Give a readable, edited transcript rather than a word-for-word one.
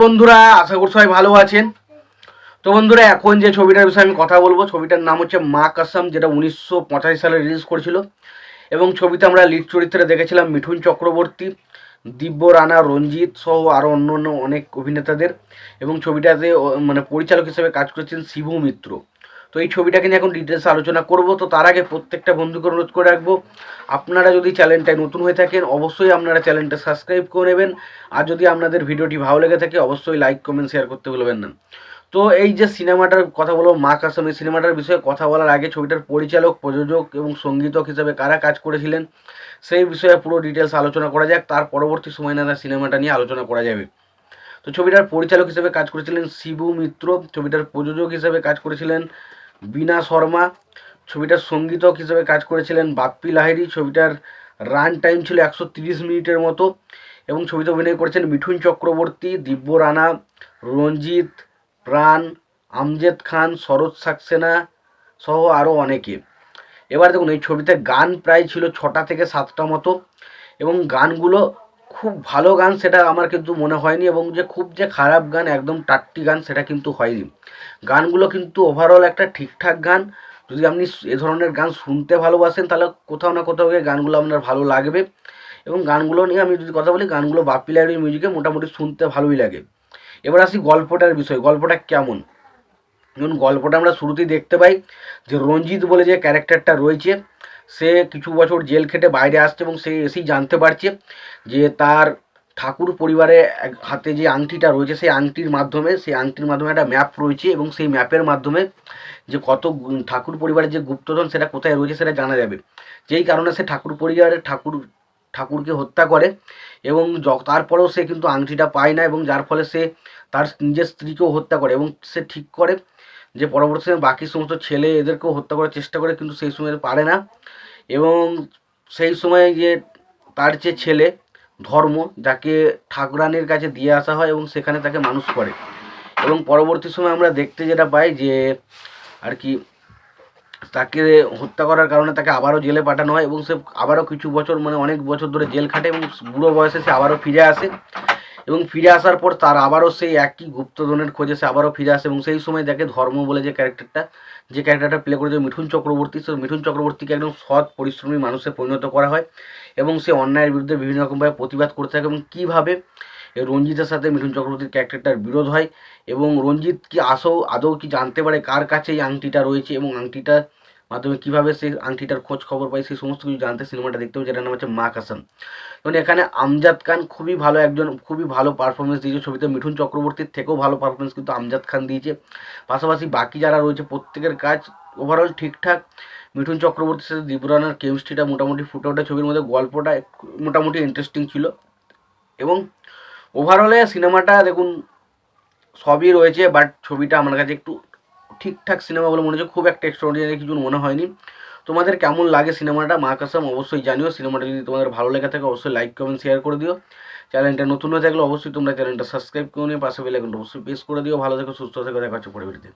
বন্ধুরা, আশা করি সবাই ভালো আছেন। তো বন্ধুরা, এখন যে ছবিটার বিষয়ে আমি কথা বলবো, ছবিটার নাম হচ্ছে মা কসম, যেটা 1985 সালে রিলিজ করেছিল। এবং ছবিতে আমরা লিড চরিত্রে দেখেছিলাম মিঠুন চক্রবর্তী, দিব্য রানা, রঞ্জিত সহ আরও অন্য অন্য অনেক অভিনেতাদের। এবং ছবিটাতে মানে পরিচালক হিসেবে কাজ করেছেন শিবু মিত্র। তো এই ছবিটাকে নিয়ে এখন ডিটেলস আলোচনা করব। তো তার আগে প্রত্যেকটা বন্ধুকে অনুরোধ করে রাখবো, আপনারা যদি চ্যানেলটায় নতুন হয়ে থাকেন অবশ্যই আপনারা চ্যানেলটা সাবস্ক্রাইব করে নেবেন। আর যদি আপনাদের ভিডিওটি ভালো লেগে থাকে অবশ্যই লাইক কমেন্ট শেয়ার করতে ভুলবেন না। তো এই যে সিনেমাটার কথা বলবো মা কসম, এই সিনেমাটার বিষয়ে কথা বলার আগে ছবিটার পরিচালক, প্রযোজক এবং সঙ্গীতক হিসেবে কারা কাজ করেছিলেন সেই বিষয়ে পুরো ডিটেলস আলোচনা করা যাক। তার পরবর্তী সময় না সিনেমাটা নিয়ে আলোচনা করা যাবে। তো ছবিটার পরিচালক হিসেবে কাজ করেছিলেন শিবু মিত্র, ছবিটার প্রযোজক হিসেবে কাজ করেছিলেন বীণা শর্মা, ছবিটার সঙ্গীতক হিসেবে কাজ করেছিলেন বাপ্পি লাহিড়ী, ছবিটার রান টাইম ছিল 130 মিনিটের মতো। এবং ছবিতে অভিনয় করেছেন মিঠুন চক্রবর্তী, দিব্য রানা, রঞ্জিত, প্রাণ, আমজেদ খান, শরৎ সাক্সেনা সহ আরও অনেকে। এবার দেখুন, এই ছবিতে গান প্রায় ছিল 6টা থেকে 7টা মতো। এবং গানগুলো খুব ভালো গান সেটা আমার কিন্তু মনে হয়নি, এবং যে খুব যে খারাপ গান, একদম টাট্টি গান সেটা কিন্তু হয়নি। গানগুলো কিন্তু ওভারঅল একটা ঠিকঠাক গান। যদি আপনি এ ধরনের গান শুনতে ভালোবাসেন তাহলে কোথাও না কোথাও গিয়ে গানগুলো আপনার ভালো লাগবে। এবং গানগুলো নিয়ে আমি যদি কথা বলি, গানগুলো বাপ্পি লাহিড়ীর মিউজিকে মোটামুটি শুনতে ভালোই লাগে। এবার আসি গল্পটার বিষয়, গল্পটা কেমন। যেমন গল্পটা আমরা শুরুতেই দেখতে পাই যে রঞ্জিত বলে যে ক্যারেক্টারটা রয়েছে, সে কিছু বছর জেল খেটে বাইরে আসছে এবং সে এসেই জানতে পারছে যে তার ঠাকুর পরিবারে হাতে যে আংটিটা রয়েছে সেই আংটির মাধ্যমে একটা ম্যাপ রয়েছে, এবং সেই ম্যাপের মাধ্যমে যে কত ঠাকুর পরিবারের যে গুপ্তধন সেটা কোথায় রয়েছে সেটা জানা যাবে। যেই কারণে সে ঠাকুরকে হত্যা করে। এবং তারপরেও সে কিন্তু আংটিটা পায় না, এবং যার ফলে সে তার নিজের স্ত্রীকেও হত্যা করে। এবং সে ঠিক করে যে পরবর্তী সময় বাকি সমস্ত ছেলে এদেরকেও হত্যা করার চেষ্টা করে, কিন্তু সেই সময় পারে না। এবং সেই সময় যে তার যে ছেলে ধর্ম, যাকে ঠাকুরানির কাছে দিয়ে আসা হয় এবং সেখানে তাকে মানুষ করে। এবং পরবর্তী সময় আমরা দেখতে যেটা পাই যে আর কি তাকে হত্যা করার কারণে তাকে আবারও জেলে পাঠানো হয়, এবং সে আবারও কিছু বছর মানে অনেক বছর ধরে জেল খাটে, এবং বুড়ো বয়সে সে আবারও ফিরে আসে। এবং ফিরে আসার পর তার আবারও সেই একই গুপ্তধনের খোঁজে সে আবারও ফিরে আসে। এবং সেই সময় দেখে ধর্ম বলে যে ক্যারেক্টারটা প্লে করেছে মিঠুন চক্রবর্তী, সে মিঠুন চক্রবর্তীকে একদম সৎ পরিশ্রমী মানুষে পরিণত করা হয়। এবং সে অন্যায়ের বিরুদ্ধে বিভিন্ন রকমভাবে প্রতিবাদ করতে থাকে। এবং কীভাবে রঞ্জিতের সাথে মিঠুন চক্রবর্তীর ক্যারেক্টারটার বিরোধ হয়, এবং রঞ্জিত কি আদৌ কি জানতে পারে কার কাছে এই আংটিটা রয়েছে, এবং আংটিটার মাধ্যমে কীভাবে সেই আংটিটার খোঁজ খবর পায়, সেই সমস্ত কিছু জানতে সিনেমাটা দেখতে হবে, যেটার নাম হচ্ছে মা কসম। এবং এখানে আমজাদ খান খুবই ভালো পারফরমেন্স দিয়েছে। ছবিতে মিঠুন চক্রবর্তীর থেকেও ভালো পারফরমেন্স কিন্তু আমজাদ খান দিয়েছে। পাশাপাশি বাকি যারা রয়েছে প্রত্যেকের কাজ ওভারঅল ঠিকঠাক। মিঠুন চক্রবর্তীর সাথে দিব্যরানার কেমিস্ট্রিটা মোটামুটি ফুটে ওঠে ছবির মধ্যে, গল্পটা মোটামুটি ইন্টারেস্টিং ছিল। এবং ওভারঅলে সিনেমাটা দেখুন সবই রয়েছে, বাট ছবিটা আমার কাছে একটু ঠিকঠাক সিনেমা বলে মনে হচ্ছে, খুব একটা এক্সট্রাঅর্ডিনারি কিছু মনে হয়নি। তোমাদের কেমন লাগে সিনেমাটা মা কসম অবশ্যই জানিও। সিনেমাটা যদি তোমাদের ভালো লেগে থাকে অবশ্যই লাইক কমেন্ট শেয়ার করে দিও। চ্যানেলটা নতুন হয়ে থাকলে অবশ্যই তোমরা চ্যানেলটা সাবস্ক্রাইব করে নিয়ে পাশে বেল আইকনটা অবশ্যই প্রেস করে দিও। ভালো থেকো, সুস্থ থেকো, দেখা হচ্ছে পরবর্তীতে।